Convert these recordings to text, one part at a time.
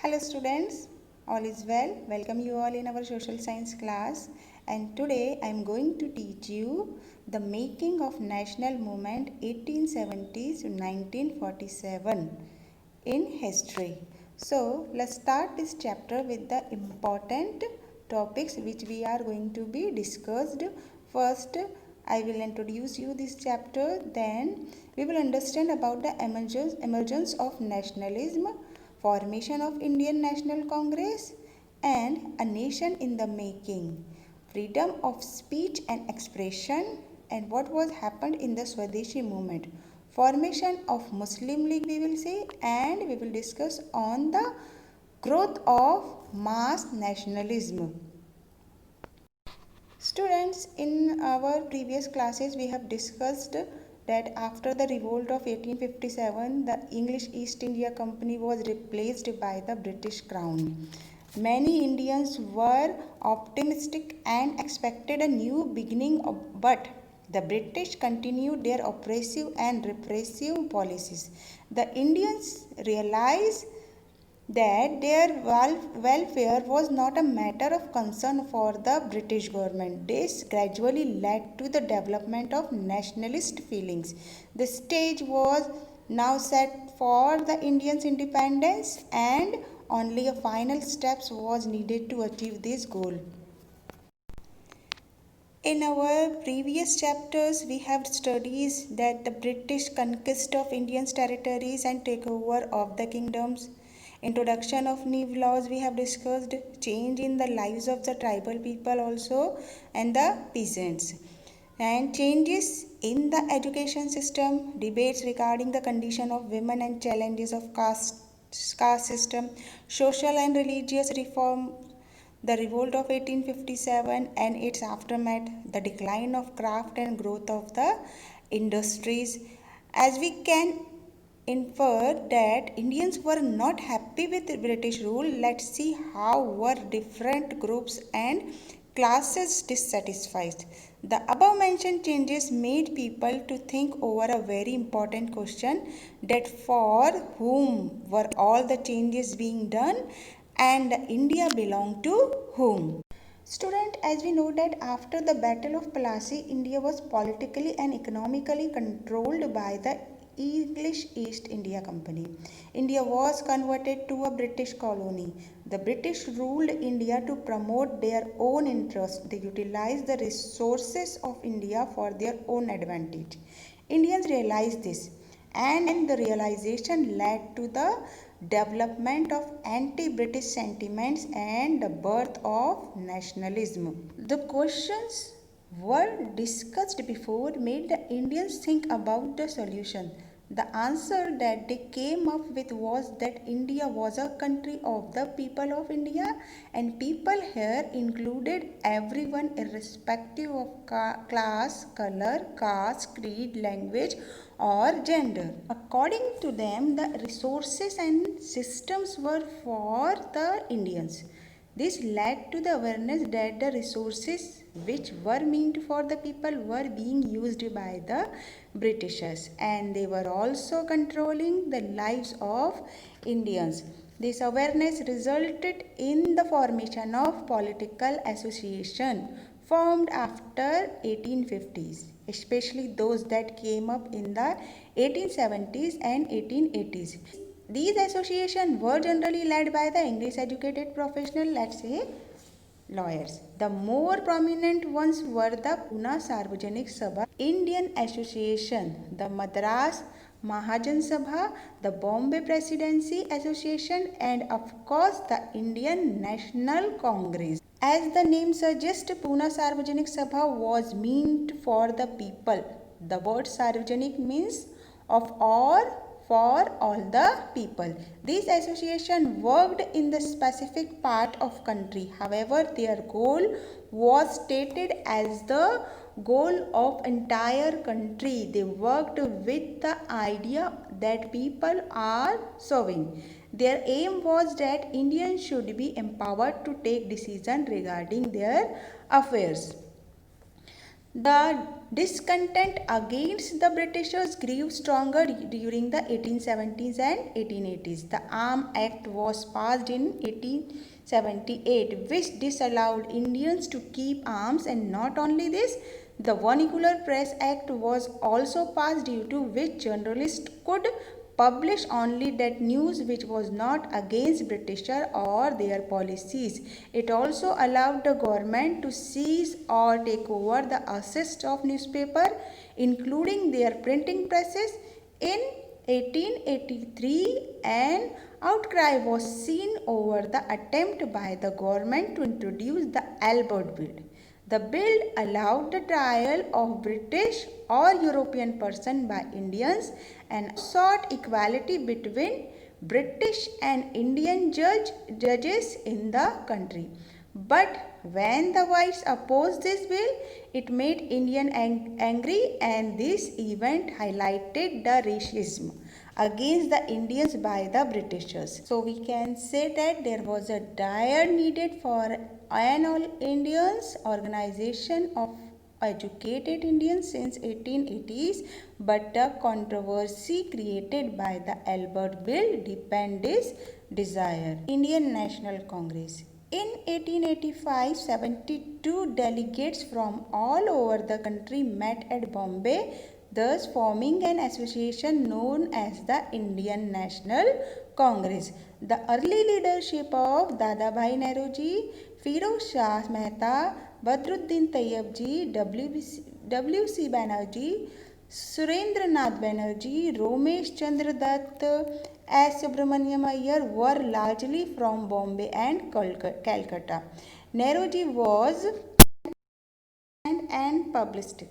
Hello students, all is well. Welcome you all in our social science class, and today I am going to teach you the making of national movement 1870s to 1947 in history. So let's start this chapter with the important topics which we are going to be discussed. First, I will introduce you this chapter, then we will understand about the emergence of nationalism, formation of Indian National Congress, and a nation in the making, freedom of speech and expression, and what was happened in the Swadeshi movement, formation of Muslim League we will say, and we will discuss on the growth of mass nationalism. Students, in our previous classes we have discussed that after the revolt of 1857, the English East India Company was replaced by the British Crown. Many Indians were optimistic and expected a new beginning, but the British continued their oppressive and repressive policies. The Indians realized that their welfare was not a matter of concern for the British government. This gradually led to the development of nationalist feelings. The stage was now set for the Indians' independence, and only a final steps was needed to achieve this goal. In our previous chapters, we have studied that the British conquest of Indian territories and takeover of the kingdoms, introduction of new laws we have discussed, change in the lives of the tribal people also and the peasants, and changes in the education system, debates regarding the condition of women and challenges of caste system, social and religious reform, the revolt of 1857 and its aftermath, the decline of craft and growth of the industries. As we can infer that Indians were not happy with British rule, let's see how were different groups and classes dissatisfied. The above mentioned changes made people to think over a very important question, that for whom were all the changes being done and India belonged to whom. Student, as we know that after the Battle of Plassey, India was politically and economically controlled by the English East India Company. India was converted to a British colony. The British ruled India to promote their own interests. They utilized the resources of India for their own advantage. Indians realized this, and the realization led to the development of anti-British sentiments and the birth of nationalism. The questions were discussed before made the Indians think about the solution. The answer that they came up with was that India was a country of the people of India, and people here included everyone irrespective of class, color, caste, creed, language or gender. According to them, the resources and systems were for the Indians. This led to the awareness that the resources which were meant for the people were being used by the Britishers, and they were also controlling the lives of Indians. This awareness resulted in the formation of political association formed after 1850s, especially those that came up in the 1870s and 1880s. These associations were generally led by the English educated professional, let's say lawyers. The more prominent ones were the Pune Sarvajanik Sabha, Indian Association, the Madras Mahajan Sabha, the Bombay Presidency Association, and of course the Indian National Congress. As the name suggests, Pune Sarvajanik Sabha was meant for the people. The word Sarvajanik means of all, for all the people. This association worked in the specific part of country. However, their goal was stated as the goal of entire country. They worked with the idea that people are serving. Their aim was that Indians should be empowered to take decisions regarding their affairs. The discontent against the Britishers grew stronger during the 1870s and 1880s. The Arms Act was passed in 1878, which disallowed Indians to keep arms, and not only this, the Vernacular Press Act was also passed, due to which journalists could publish only that news which was not against Britisher or their policies. It also allowed the government to seize or take over the assets of newspaper, including their printing presses. In 1883, an outcry was seen over the attempt by the government to introduce the Albert Bill. The bill allowed the trial of British or European person by Indians and sought equality between British and Indian judges in the country. But when the whites opposed this bill, it made Indians angry, and this event highlighted the racism against the Indians by the Britishers. So we can say that there was a dire needed for an all Indians organization of educated Indians since 1880s, but the controversy created by the Albert Bill deepened this desire. Indian National Congress. In 1885, 72 delegates from all over the country met at Bombay, thus forming an association known as the Indian National Congress. The early leadership of Dadabhai Nehruji, Firoz Shah Mehta, Badruddin Tayyabji, W.C. Banerjee, Surendranath Banerjee, Romesh Chandra Dutt, S. Subramaniam Iyer were largely from Bombay and Calcutta. Nehruji was an publicist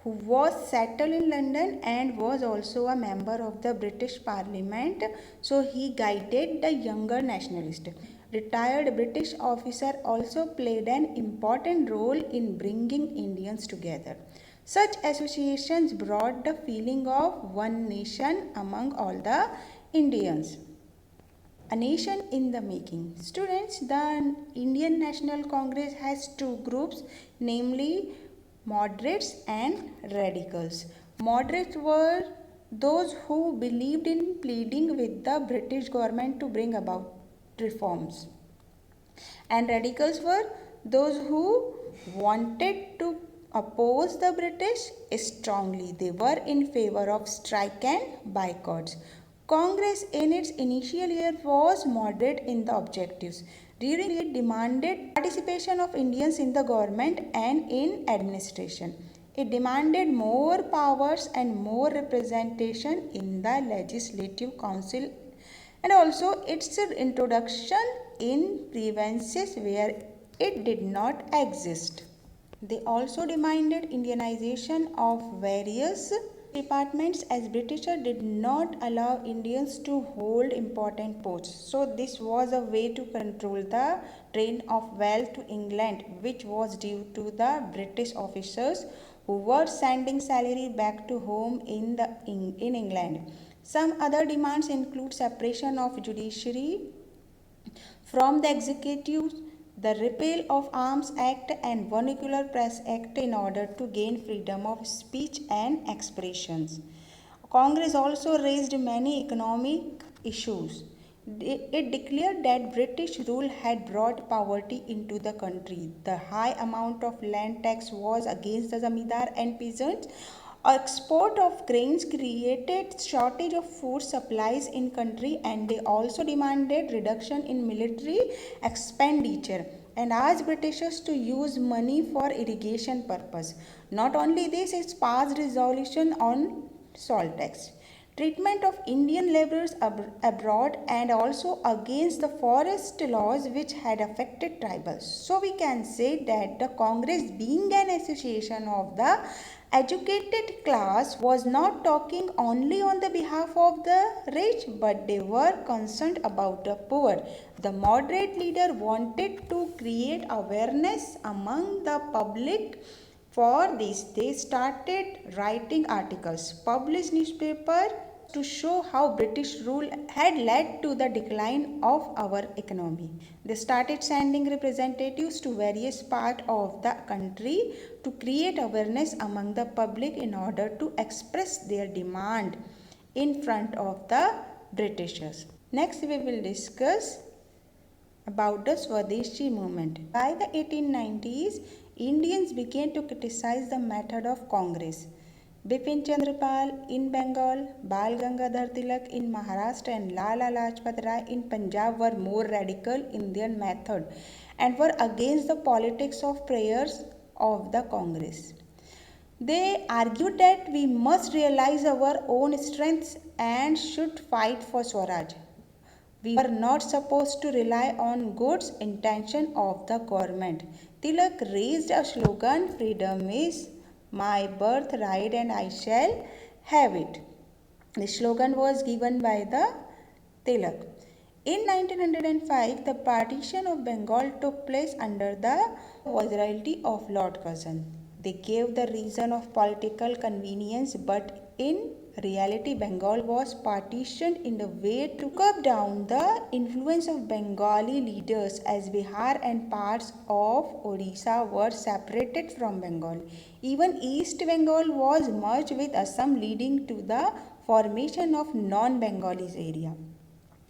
who was settled in London and was also a member of the British Parliament, so he guided the younger nationalists. Retired British officer also played an important role in bringing Indians together. Such associations brought the feeling of one nation among all the Indians. A nation in the making. Students, the Indian National Congress has two groups, namely moderates and radicals. Moderates were those who believed in pleading with the British government to bring about reforms, and radicals were those who wanted to oppose the British strongly. They were in favor of strike and boycotts. Congress in its initial year was moderate in the objectives. During it demanded participation of Indians in the government and in administration. It demanded more powers and more representation in the legislative council, and also its introduction in provinces where it did not exist. They also demanded Indianization of various departments, as Britishers did not allow Indians to hold important posts. So this was a way to control the drain of wealth to England, which was due to the British officers who were sending salary back to home in England. Some other demands include separation of judiciary from the executive, the repeal of Arms Act and Vernacular Press Act in order to gain freedom of speech and expressions. Congress also raised many economic issues. It declared that British rule had brought poverty into the country. The high amount of land tax was against the zamindar and peasants. Export of grains created shortage of food supplies in country, and they also demanded reduction in military expenditure and asked Britishers to use money for irrigation purpose. Not only this, it passed resolution on salt tax, treatment of Indian laborers abroad, and also against the forest laws which had affected tribals. So we can say that the Congress, being an association of the educated class, was not talking only on the behalf of the rich, but they were concerned about the poor. The moderate leader wanted to create awareness among the public. For this, they started writing articles, published newspaper, to show how British rule had led to the decline of our economy. They started sending representatives to various parts of the country to create awareness among the public in order to express their demand in front of the Britishers. Next, we will discuss about the Swadeshi movement. By the 1890s, Indians began to criticize the method of Congress. Bipin Chandra Pal in Bengal, Bal Gangadhar Tilak in Maharashtra and Lala Lajpat Rai in Punjab were more radical in their method and were against the politics of prayers of the Congress. They argued that we must realize our own strengths and should fight for Swaraj. We were not supposed to rely on good intention of the government. Tilak raised a slogan, freedom is my birthright and I shall have it. The slogan was given by the Tilak. In 1905, the partition of Bengal took place under the viceroyalty of Lord Curzon. They gave the reason of political convenience, but in reality, Bengal was partitioned in a way to curb down the influence of Bengali leaders as Bihar and parts of Odisha were separated from Bengal. Even East Bengal was merged with Assam, leading to the formation of non-Bengalis area.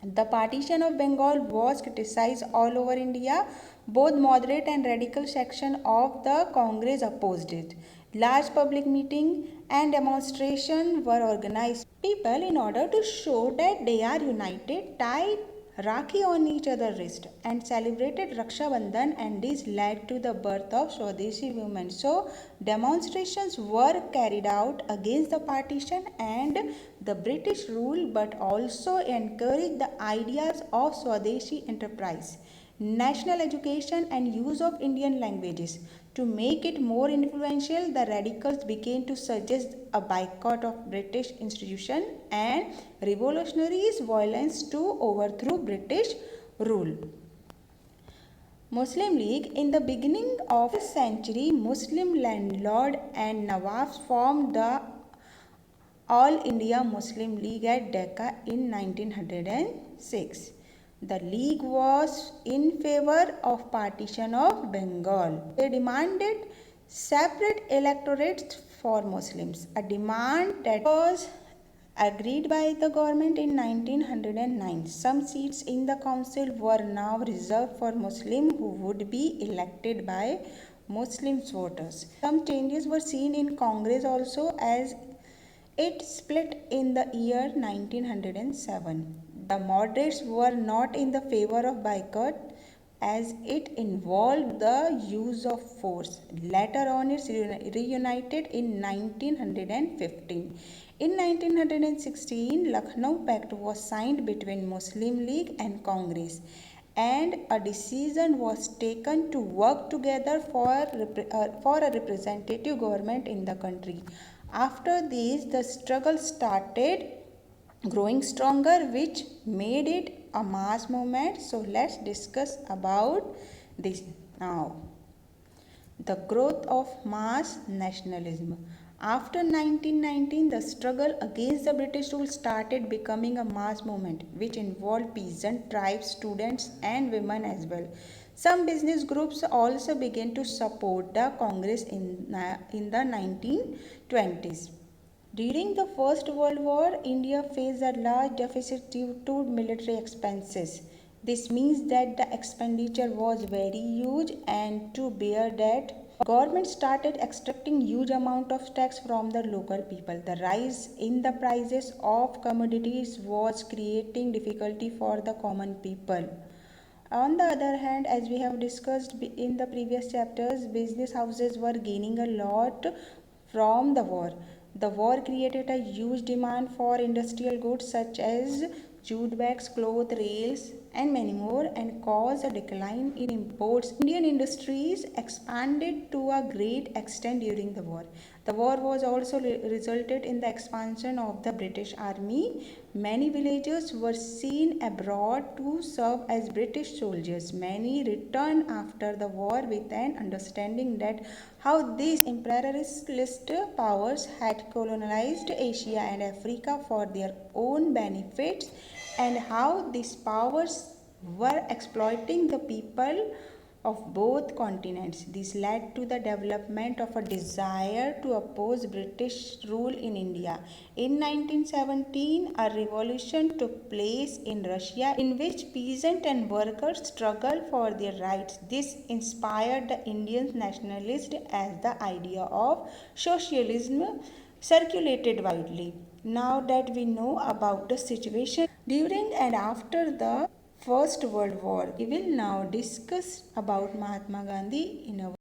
The partition of Bengal was criticized all over India. Both moderate and radical sections of the Congress opposed it. Large public meetings and demonstrations were organized. People, in order to show that they are united, tied Rakhi on each other's wrist and celebrated Raksha Bandhan, and this led to the birth of Swadeshi movement. So, demonstrations were carried out against the partition and the British rule, but also encouraged the ideas of Swadeshi enterprise, national education and use of Indian languages. To make it more influential, the radicals began to suggest a boycott of British institutions and revolutionary violence to overthrow British rule. Muslim League. In the beginning of the century, Muslim landlords and Nawabs formed the All India Muslim League at Dhaka in 1906. The league was in favor of partition of Bengal. They demanded separate electorates for Muslims, a demand that was agreed by the government in 1909. Some seats in the council were now reserved for Muslims who would be elected by Muslim voters. Some changes were seen in Congress also, as it split in the year 1907. The moderates were not in the favor of boycott as it involved the use of force. Later on, it reunited in 1915. In 1916, Lucknow Pact was signed between Muslim League and Congress, and a decision was taken to work together for a representative government in the country. After this, the struggle started growing stronger, which made it a mass movement. So let's discuss about this now. The growth of mass nationalism. After 1919, the struggle against the British rule started becoming a mass movement, which involved peasant tribes, students and women as well. Some business groups also began to support the Congress in the 1920s. During the First World War, India faced a large deficit due to military expenses. This means that the expenditure was very huge, and to bear that, government started extracting huge amount of tax from the local people. The rise in the prices of commodities was creating difficulty for the common people. On the other hand, as we have discussed in the previous chapters, business houses were gaining a lot from the war. The war created a huge demand for industrial goods such as jute bags, cloth, rails, and many more, and caused a decline in imports. Indian industries expanded to a great extent during the war. The war was also resulted in the expansion of the British Army. Many villagers were seen abroad to serve as British soldiers. Many returned after the war with an understanding that how these imperialist powers had colonized Asia and Africa for their own benefits, and how these powers were exploiting the people of both continents. This led to the development of a desire to oppose British rule in India. In 1917, a revolution took place in Russia in which peasants and workers struggled for their rights. This inspired the Indian nationalists as the idea of socialism circulated widely. Now that we know about the situation during and after the First World War, we will now discuss about Mahatma Gandhi in our